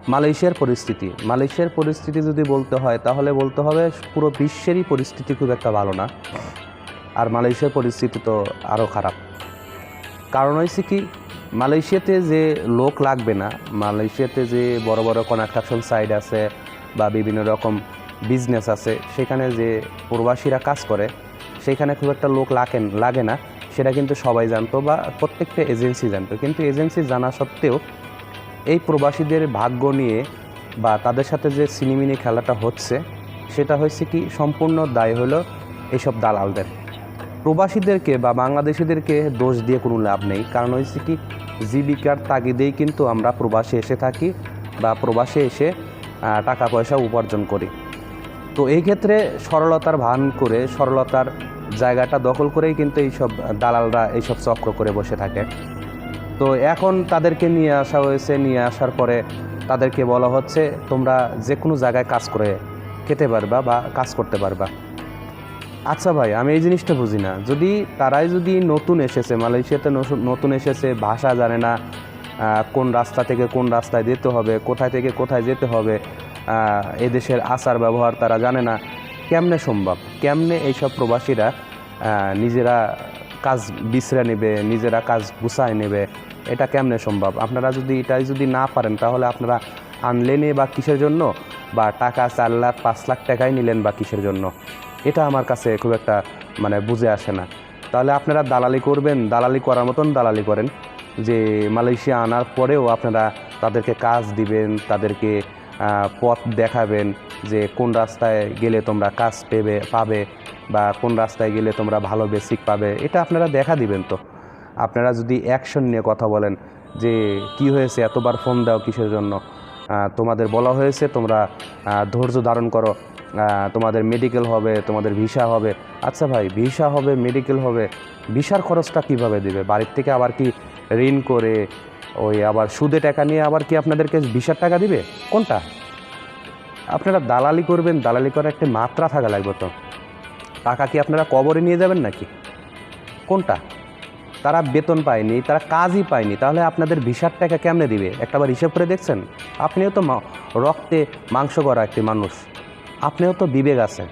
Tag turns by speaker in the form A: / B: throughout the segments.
A: মালয়েশিয়ার পরিস্থিতি যদি বলতে হয় তাহলে বলতে হবে পুরো বিশ্বেরই পরিস্থিতি খুব একটা ভালো না। আর মালয়েশিয়ার পরিস্থিতি তো আরও খারাপ। কারণ হয়েছে কি, মালয়েশিয়াতে যে লোক লাগবে না, মালয়েশিয়াতে যে বড় বড় কনস্ট্রাকশন সাইট আছে বা বিভিন্ন রকম বিজনেস আছে, সেখানে যে প্রবাসীরা কাজ করে সেখানে খুব একটা লোক লাগে না, সেটা কিন্তু সবাই জানতো বা প্রত্যেকটা এজেন্সি জানতো। কিন্তু এজেন্সি জানা সত্ত্বেও এই প্রবাসীদের ভাগ্য নিয়ে বা তাদের সাথে যে সিনিমিনি খেলাটা হচ্ছে, সেটা হয়েছে কি সম্পূর্ণ দায় হলো এইসব দালালদের। প্রবাসীদেরকে বা বাংলাদেশিদেরকে দোষ দিয়ে কোনো লাভ নেই। কারণ হয়েছে কি, জীবিকার তাগিদেই কিন্তু আমরা প্রবাসে এসে থাকি বা প্রবাসে এসে টাকা পয়সা উপার্জন করি। তো এই ক্ষেত্রে সরলতার ভান করে, সরলতার জায়গাটা দখল করেই কিন্তু এইসব দালালরা এইসব চক্র করে বসে থাকে। তো এখন তাদেরকে নিয়ে আসা হয়েছে, নিয়ে আসার পরে তাদেরকে বলা হচ্ছে তোমরা যে কোনো জায়গায় কাজ করে খেতে পারবা বা কাজ করতে পারবা। আচ্ছা ভাই, আমি এই জিনিসটা বুঝি না, তারাই যদি নতুন এসেছে, মালয়েশিয়াতে নতুন এসেছে, ভাষা জানে না, কোন রাস্তা থেকে কোন রাস্তায় যেতে হবে, কোথায় থেকে কোথায় যেতে হবে, এদেশের আচার ব্যবহার তারা জানে না, কেমনে সম্ভব? কেমনে এইসব প্রবাসীরা নিজেরা কাজ বিছড়ে নেবে, নিজেরা কাজ গুছায় নেবে? এটা কেমনে সম্ভব? আপনারা এটাই যদি না পারেন, তাহলে আপনারা আনলেনই বা কিসের জন্য? বা টাকা 4 লাখ 5 লাখ টাকাই নিলেন বা কিসের জন্য? এটা আমার কাছে খুব একটা বুঝে আসে না। তাহলে আপনারা দালালি করবেন, দালালি করার মতন দালালি করেন, যে মালয়েশিয়া আনার পরেও আপনারা তাদেরকে কাজ দিবেন, তাদেরকে পথ দেখাবেন যে কোন রাস্তায় গেলে তোমরা কাজ পাবে বা কোন রাস্তায় গেলে তোমরা ভালো বেসিক পাবে, এটা আপনারা দেখা দিবেন। তো আপনারা যদি অ্যাকশন নিয়ে কথা বলেন যে কি হয়েছে, এতবার ফোন দাও কিসের জন্য, তোমাদের বলা হয়েছে তোমরা ধৈর্য ধারণ করো, তোমাদের মেডিকেল হবে, তোমাদের ভিসা হবে। আচ্ছা ভাই, ভিসা হবে, মেডিকেল হবে, ভিসার খরচটা কিভাবে দেবে? বাড়ির থেকে আবার কি ঋণ করে ওই আবার সুদে টাকা নিয়ে আবার কি আপনাদেরকে ভিসার টাকা দিবে? কোনটা? আপনারা দালালি করবেন, দালালি করার একটা মাত্রা থাকা লাগবে। তো টাকা কি আপনারা কবরে নিয়ে যাবেন নাকি? কোনটা? তারা বেতন পায়নি, তারা কাজই পায়নি, তাহলে আপনাদের ভিসার টাকা কেমনে দিবে? একটাবার হিসেব করে দেখছেন? আপনিও তো রক্তে মাংস করা একটি মানুষ, আপনিও তো বিবেক আছে।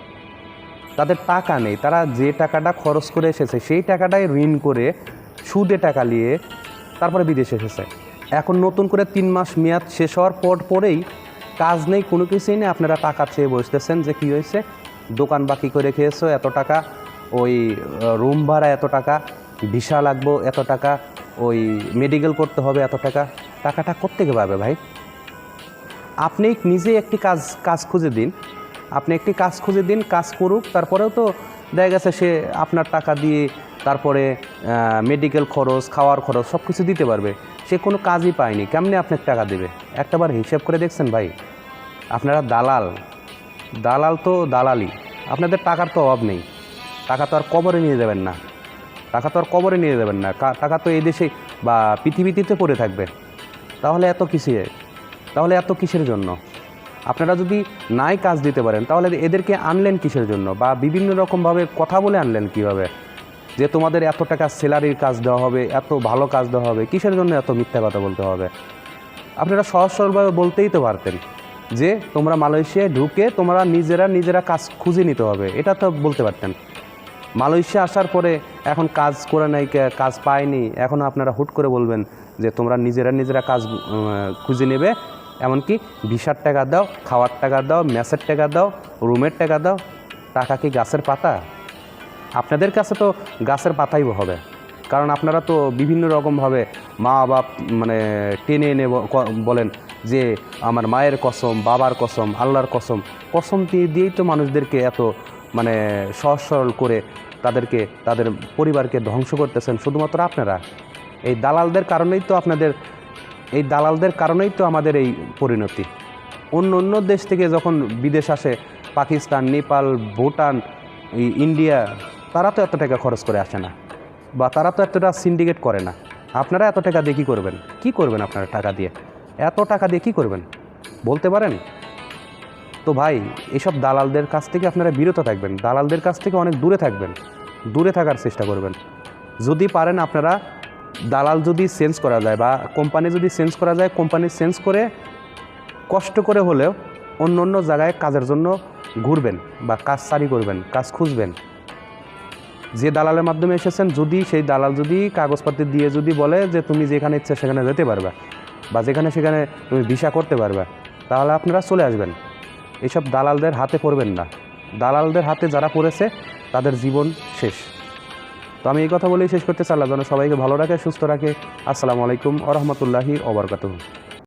A: তাদের টাকা নেই, তারা যে টাকাটা খরচ করে এসেছে সেই টাকাটাই ঋণ করে সুদে টাকা নিয়ে তারপরে বিদেশে এসেছে। এখন নতুন করে 3 মাস মেয়াদ শেষ হওয়ার পরেই কাজ নেই, কোনো কিছুই নেই, আপনারা টাকা চেয়ে বসতেছেন যে কী হয়েছে, দোকান বাকি করে খেয়েছো এত টাকা, ওই রুম ভাড়া এত টাকা, ভিসা লাগবো এত টাকা, ওই মেডিকেল করতে হবে এত টাকা। টাকাটা কোত্থেকে পাবে ভাই? আপনি নিজেই একটি কাজ খুঁজে দিন, আপনি একটি কাজ খুঁজে দিন, কাজ করুক, তারপরেও তো দেখা গেছে সে আপনার টাকা দিয়ে তারপরে মেডিকেল খরচ, খাওয়ার খরচ সব কিছু দিতে পারবে। সে কোনো কাজই পায়নি, কেমনে আপনাকে টাকা দেবে? একটাবার হিসেব করে দেখছেন ভাই? আপনারা দালাল তো দালালি, আপনাদের টাকার তো অভাব নেই, টাকা তো আর কবরে নিয়ে যাবেন না, টাকা তো আর কবরে নিয়ে যাবেন না, টাকা তো এই দেশে বা পৃথিবীতে পড়ে থাকবে। তাহলে এত কিসের জন্য? আপনারা যদি নাই কাজ দিতে পারেন, তাহলে এদেরকে আনলেন কিসের জন্য? বা বিভিন্ন রকমভাবে কথা বলে আনলেন কিভাবে যে তোমাদের এত টাকা স্যালারির কাজ দেওয়া হবে, এত ভালো কাজ দেওয়া হবে? কিসের জন্য এত মিথ্যা কথা বলতে হবে? আপনারা সহজ সরলভাবে বলতেই তো পারতেন যে তোমরা মালয়েশিয়ায় ঢুকে তোমরা নিজেরা কাজ খুঁজে নিতে হবে, এটা তো বলতে পারতেন। মালয়েশিয়া আসার পরে এখন কাজ করে নাই, কাজ পায়নি, এখন আপনারা হুট করে বলবেন যে তোমরা নিজেরা কাজ খুঁজে নেবে, এমনকি ভিসার টাকা দাও, খাওয়ার টাকা দাও, মেসের টাকা দাও, রুমের টাকা দাও। টাকা কি গাছের পাতা? আপনাদের কাছে তো গাছের পাতাই হবে, কারণ আপনারা তো বিভিন্ন রকমভাবে মা বাপ টেনে এনে বলেন যে আমার মায়ের কসম, বাবার কসম, আল্লাহর কসম, কসম দিয়েই তো মানুষদেরকে এত সহজ সরল করে তাদের পরিবারকে ধ্বংস করতেছেন শুধুমাত্র আপনারা। এই দালালদের কারণেই তো আমাদের এই পরিণতি। অন্য দেশ থেকে যখন বিদেশ আসে, পাকিস্তান, নেপাল, ভুটান, ইন্ডিয়া, তারা তো এত টাকা খরচ করে আসে না, বা তারা তো এতটা সিন্ডিকেট করে না। আপনারা এত টাকা দিয়ে কী করবেন? আপনারা টাকা দিয়ে এত টাকা দিয়ে কী করবেন বলতে পারেন? তো ভাই, এইসব দালালদের কাছ থেকে আপনারা বিরত থাকবেন, দালালদের কাছ থেকে অনেক দূরে থাকবেন, দূরে থাকার চেষ্টা করবেন। যদি পারেন আপনারা, দালাল যদি চেঞ্জ করা যায় বা কোম্পানি যদি চেঞ্জ করা যায়, কোম্পানি চেঞ্জ করে কষ্ট করে হলেও অন্য অন্য জায়গায় কাজের জন্য ঘুরবেন বা কাজ সারি করবেন, কাজ খুঁজবেন। যে দালালের মাধ্যমে এসেছেন, যদি সেই দালাল যদি কাগজপত্র দিয়ে যদি বলে যে তুমি যেখানে ইচ্ছে সেখানে যেতে পারবা বা যেখানে সেখানে তুমি ভিসা করতে পারবা, তাহলে আপনারা চলে আসবেন। এইসব দালালদের হাতে পড়বেন না। দালালদের হাতে যারা পড়েছে তাদের জীবন শেষ। তো আমি এই কথা বলেই শেষ করতে চাইলাম, যেন সবাইকে ভালো রাখে, সুস্থ রাখে। আসসালামু আলাইকুম ওয়া রাহমাতুল্লাহি ওয়া বারাকাতুহু।